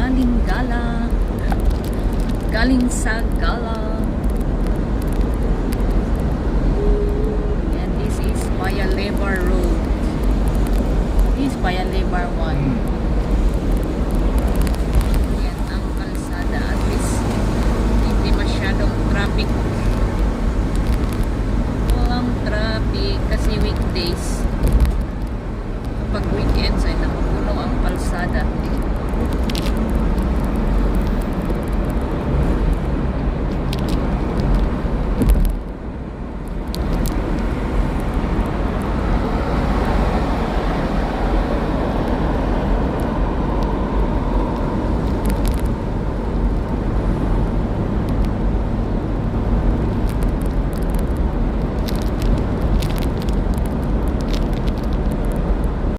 galing gala. Galing sa gala. And this is Paya Lebar Road. This is Paya Lebar 1. Yan ang kalsada. At least hindi masyadong traffic. Walang traffic kasi weekdays. Pag weekends ay napupuno ang kalsada.